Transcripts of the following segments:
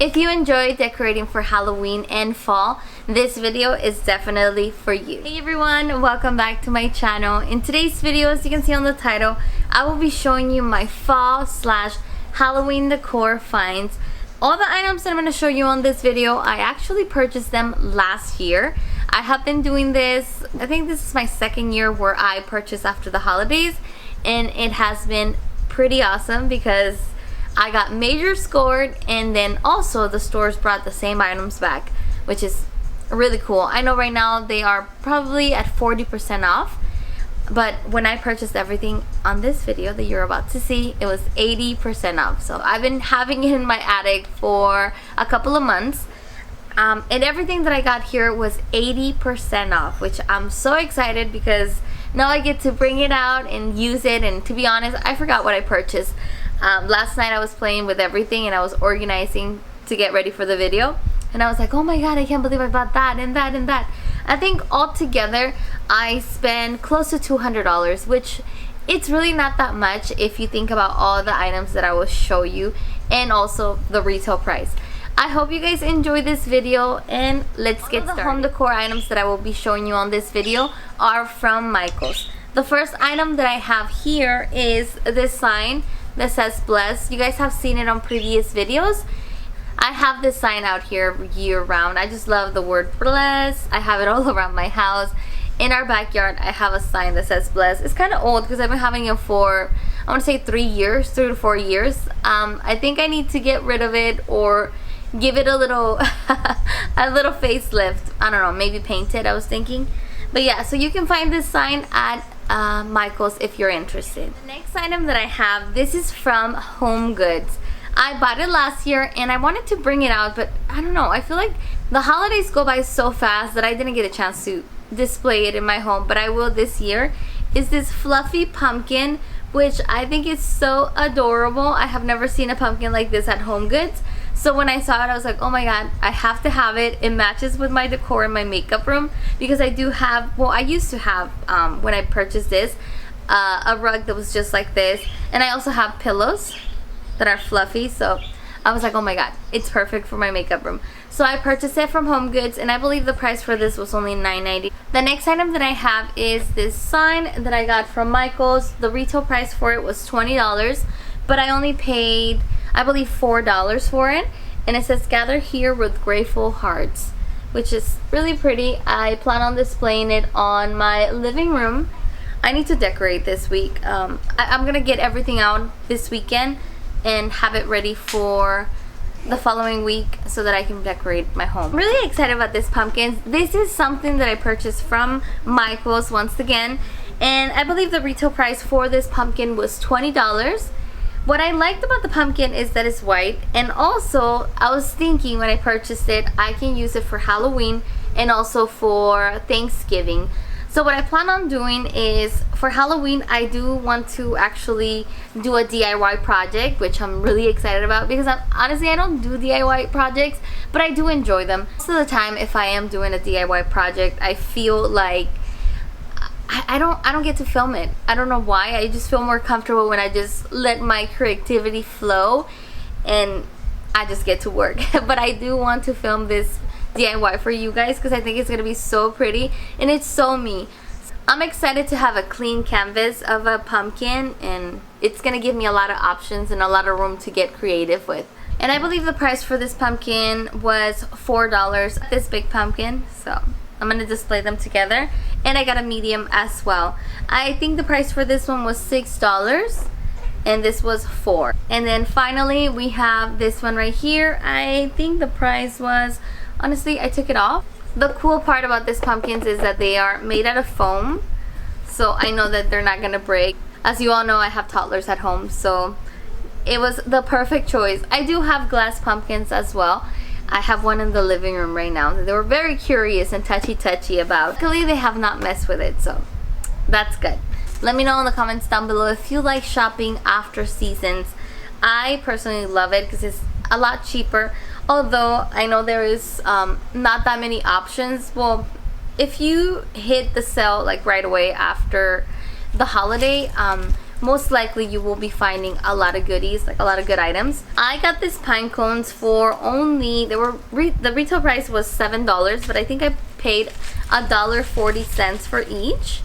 If you enjoy decorating for Halloween and fall, this video is definitely for you. Hey everyone, welcome back to my channel. In today's video, as you can see on the title, I will be showing you my fall / Halloween decor finds. All the items that I'm going to show you on this video, I actually purchased them last year. I have been doing this, I think this is my second year where I purchase after the holidays, and it has been pretty awesome because I got major scored, and then also the stores brought the same items back, which is really cool. I know right now they are probably at 40% off, but when I purchased everything on this video that you're about to see, it was 80% off. So I've been having it in my attic for a couple of months, and everything that I got here was 80% off, which I'm so excited because now I get to bring it out and use it. And to be honest, I forgot what I purchased. Last night I was playing with everything and I was organizing to get ready for the video, and I was like, oh my god, I can't believe I bought that and that and that. I think altogether I spent close to $200, which it's really not that much if you think about all the items that I will show you and also the retail price. I hope you guys enjoy this video, and let's get started. The home decor items that I will be showing you on this video are from Michaels. The first item that I have here is this sign that says bless. You guys have seen it on previous videos. I have this sign out here year round. I just love the word bless. I have it all around my house. In our backyard I have a sign that says bless. It's kind of old because I've been having it for, I want to say 3 to 4 years. I think I need to get rid of it or give it a little a little facelift. I don't know, maybe paint it, I was thinking. But yeah, so you can find this sign at Michaels if you're interested. The next item that I have, this is from Home Goods. I bought it last year and I wanted to bring it out, but I don't know, I feel like the holidays go by so fast that I didn't get a chance to display it in my home, but I will this year. Is this fluffy pumpkin, which I think is so adorable. I have never seen a pumpkin like this at Home Goods. So when I saw it, I was like, oh my god, I have to have it. It matches with my decor in my makeup room because I do have, well, I used to have, when I purchased this, a rug that was just like this. And I also have pillows that are fluffy. So I was like, oh my god, it's perfect for my makeup room. So I purchased it from Home Goods, and I believe the price for this was only $9.90. The next item that I have is this sign that I got from Michaels. The retail price for it was $20, but I only paid, I believe, $4 for it, and it says gather here with grateful hearts, which is really pretty. I plan on displaying it on my living room. I need to decorate this week. I'm gonna get everything out this weekend and have it ready for the following week so that I can decorate my home. I'm really excited about this pumpkin. This is something that I purchased from Michaels once again, and I believe the retail price for this pumpkin was $20. What I liked about the pumpkin is that it's white, and also I was thinking when I purchased it, I can use it for Halloween and also for Thanksgiving. So what I plan on doing is, for Halloween, I do want to actually do a DIY project, which I'm really excited about because honestly, I don't do DIY projects, but I do enjoy them. Most of the time, if I am doing a DIY project, I feel like I don't get to film it. I don't know why. I just feel more comfortable when I just let my creativity flow and I just get to work. But I do want to film this DIY for you guys because I think it's gonna be so pretty and it's so me. I'm excited to have a clean canvas of a pumpkin, and it's gonna give me a lot of options and a lot of room to get creative with. And I believe the price for this pumpkin was $4, this big pumpkin, so I'm gonna display them together. And I got a medium as well. I think the price for this one was $6 and this was $4. And then finally we have this one right here. I think the price was, honestly, I took it off. The cool part about these pumpkins is that they are made out of foam, so I know that they're not gonna break. As you all know, I have toddlers at home, so it was the perfect choice. I do have glass pumpkins as well. I have one in the living room right now that they were very curious and touchy about. Luckily, they have not messed with it, so that's good. Let me know in the comments down below if you like shopping after seasons. I personally love it because it's a lot cheaper, although I know there is not that many options. Well, if you hit the sale like right away after the holiday, most likely you will be finding a lot of goodies, like a lot of good items. I got these pine cones for only, the retail price was $7, but I think I paid $1.40 for each.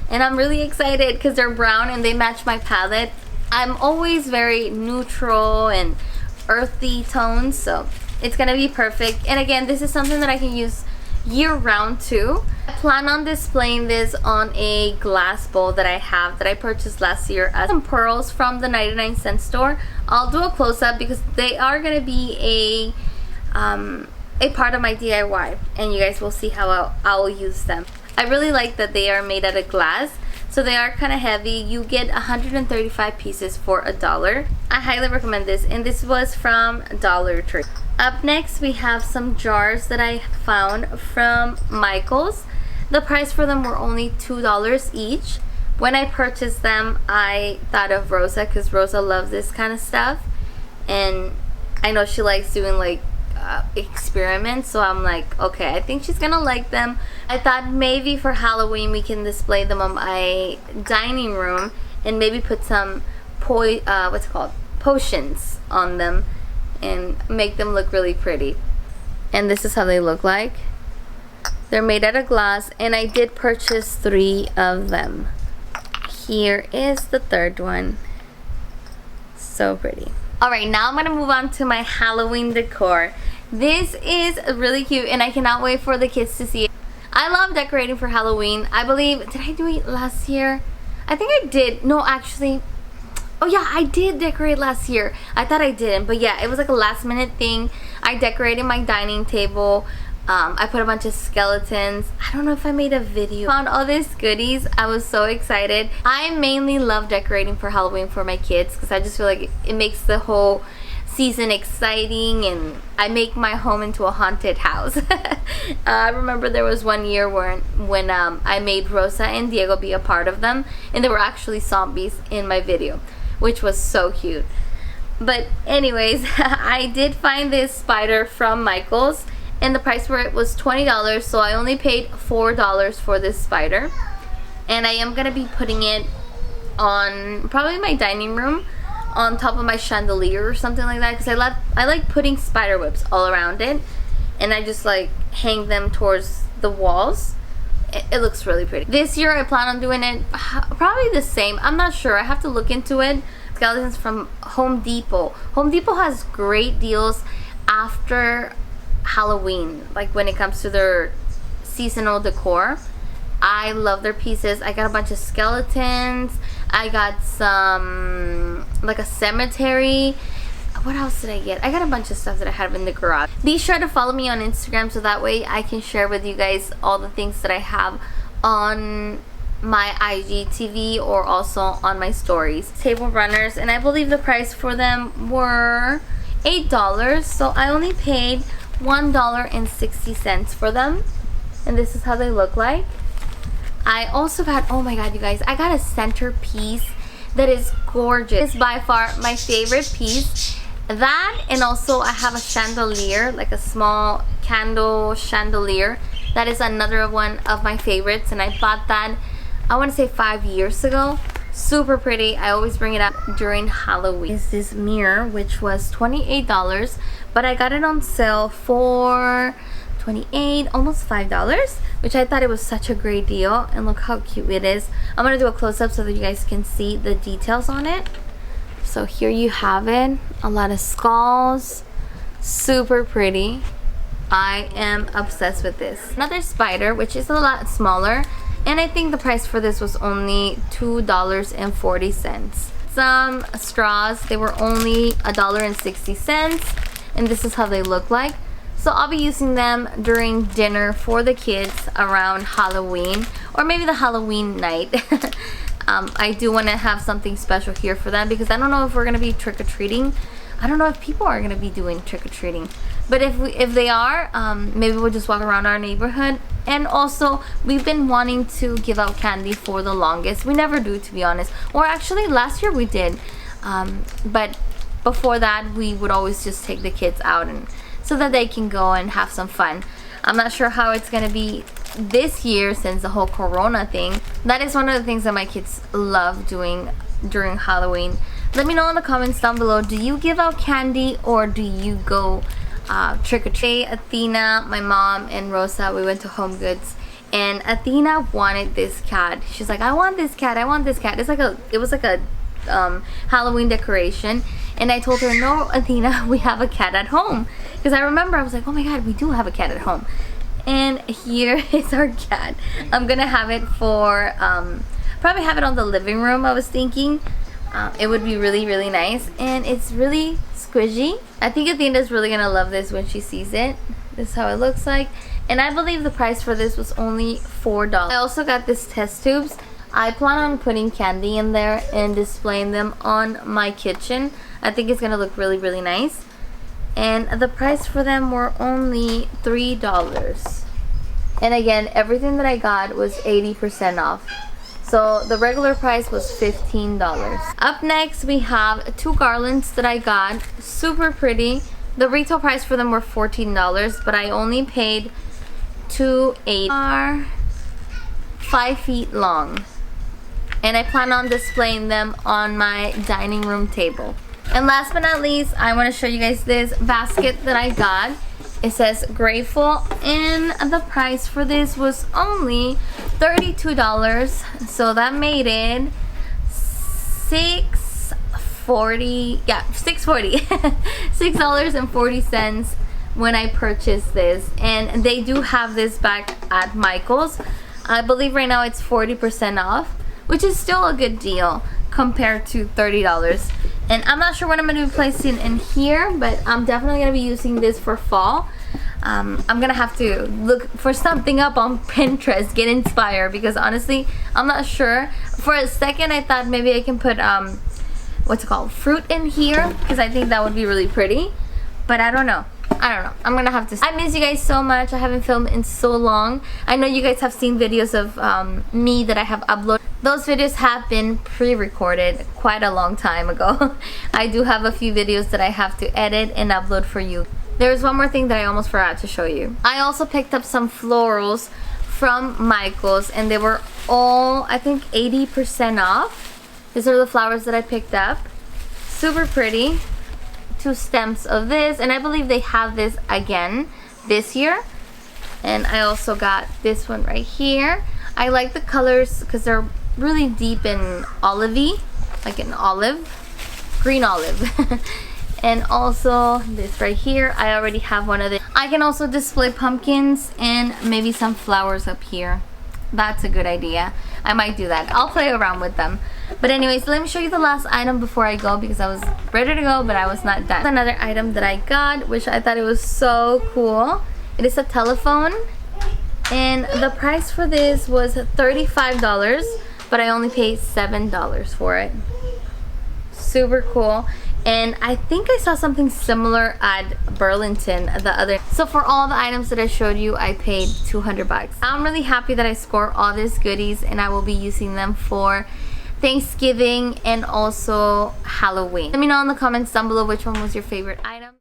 And I'm really excited because they're brown and they match my palette. I'm always very neutral and earthy tones, so it's gonna be perfect. And again, this is something that I can use year-round too. I plan on displaying this on a glass bowl that I have that I purchased last year as some pearls from the 99-cent store. I'll do a close-up because they are gonna be a part of my DIY, and you guys will see how I'll use them. I really like that they are made out of glass, so they are kind of heavy. You get 135 pieces for $1. I highly recommend this, and this was from Dollar Tree. Up next, we have some jars that I found from Michael's. The price for them were only $2 each. When I purchased them, I thought of Rosa because Rosa loves this kind of stuff, and I know she likes doing like experiments, so I'm like, okay, I think she's gonna like them. I thought maybe for Halloween we can display them on my dining room and maybe put some potions on them and make them look really pretty. And this is how they look like. They're made out of glass, and I did purchase 3 of them. Here is the third one. So pretty. Alright, now I'm gonna move on to my Halloween decor. This is really cute, and I cannot wait for the kids to see it. I love decorating for Halloween. I believe, did I do it last year? I think I did. No, actually, oh yeah, I did decorate last year. I thought I didn't, but yeah, it was like a last minute thing. I decorated my dining table. I put a bunch of skeletons. I don't know if I made a video. Found all these goodies. I was so excited. I mainly love decorating for Halloween for my kids because I just feel like it makes the whole season exciting, and I make my home into a haunted house. I remember there was one year when I made Rosa and Diego be a part of them, and they were actually zombies in my video, which was so cute. But anyways, I did find this spider from Michael's, and the price for it was $20, so I only paid $4 for this spider. And I am gonna be putting it on probably my dining room on top of my chandelier or something like that, because I like putting spider webs all around it, and I just like hang them towards the walls. It looks really pretty. This year I plan on doing it probably the same. I'm not sure. I have to look into it. Skeletons from Home Depot. Home Depot has great deals after Halloween, like when it comes to their seasonal decor. I love their pieces. I got a bunch of skeletons. I got some, like a cemetery. What else did I get? I got a bunch of stuff that I have in the garage. Be sure to follow me on Instagram so that way I can share with you guys all the things that I have on my IGTV or also on my stories. Table runners, and I believe the price for them were $8, so I only paid $1.60 for them, and this is how they look like. I also got, oh my god you guys, I got a centerpiece that is gorgeous. It's by far my favorite piece. That, and also I have a chandelier, like a small candle chandelier. That is another one of my favorites, and I bought that, I want to say 5 years ago. Super pretty. I always bring it up during Halloween. Is this mirror, which was $28, but I got it on sale for $28, almost $5, which I thought it was such a great deal. And look how cute it is. I'm gonna do a close-up so that you guys can see the details on it. So here you have it. A lot of skulls. Super pretty. I am obsessed with this. Another spider, which is a lot smaller, and I think the price for this was only $2.40. Some straws, they were only $1.60, and this is how they look like. So I'll be using them during dinner for the kids around Halloween, or maybe the Halloween night. I do want to have something special here for them because I don't know if we're going to be trick-or-treating. I don't know if people are going to be doing trick-or-treating. But if they are, maybe we'll just walk around our neighborhood. And also, we've been wanting to give out candy for the longest. We never do, to be honest. Or actually, last year we did. But before that, we would always just take the kids out and so that they can go and have some fun. I'm not sure how it's going to be this year since the whole corona thing. That is one of the things that my kids love doing during Halloween. Let me know in the comments down below, do you give out candy or do you go trick-or-treat? Athena, my mom, and Rosa, we went to Home Goods, and Athena wanted this cat. She's like, I want this cat, I want this cat. It was like a Halloween decoration, and I told her, no, Athena, we have a cat at home. Because I remember I was like, oh my god, we do have a cat at home. And here is our cat. I'm gonna have it for probably have it on the living room. I was thinking it would be really, really nice, and it's really squishy. I think Athena's really gonna love this when she sees it. This is how it looks like, and I believe the price for this was only $4. I also got this test tubes. I plan on putting candy in there and displaying them on my kitchen. I think it's gonna look really, really nice. And the price for them were only $3. And again, everything that I got was 80% off. So the regular price was $15. Up next, we have 2 garlands that I got. Super pretty. The retail price for them were $14, but I only paid $2.80. Are 5 feet long. And I plan on displaying them on my dining room table. And last but not least, I want to show you guys this basket that I got. It says grateful, and the price for this was only $32. So that made it $6.40. Yeah, $6.40. $6.40 when I purchased this. And they do have this back at Michael's. I believe right now it's 40% off, which is still a good deal compared to $30. And I'm not sure what I'm going to be placing in here, but I'm definitely going to be using this for fall. I'm going to have to look for something up on Pinterest, get inspired, because honestly, I'm not sure. For a second, I thought maybe I can put, what's it called, fruit in here, because I think that would be really pretty. But I don't know. I'm gonna have to. I miss you guys so much. I haven't filmed in so long. I know you guys have seen videos of me that I have uploaded. Those videos have been pre-recorded quite a long time ago. I do have a few videos that I have to edit and upload for you. There's one more thing that I almost forgot to show you. I also picked up some florals from Michael's, and they were all, I think, 80% off. These are the flowers that I picked up. Super pretty. 2 stems of this, and I believe they have this again this year. And I also got this one right here. I like the colors because they're really deep and olivey, like an olive, green olive. And also this right here, I already have one of the. I can also display pumpkins and maybe some flowers up here. That's a good idea. I might do that. I'll play around with them. But anyways, let me show you the last item before I go, because I was ready to go, but I was not done. Another item that I got, which I thought it was so cool. It is a telephone, and the price for this was $35, but I only paid $7 for it. Super cool. And I think I saw something similar at Burlington the other. So for all the items that I showed you, I paid $200. I'm really happy that I scored all these goodies, and I will be using them for Thanksgiving and also Halloween. Let me know in the comments down below which one was your favorite item.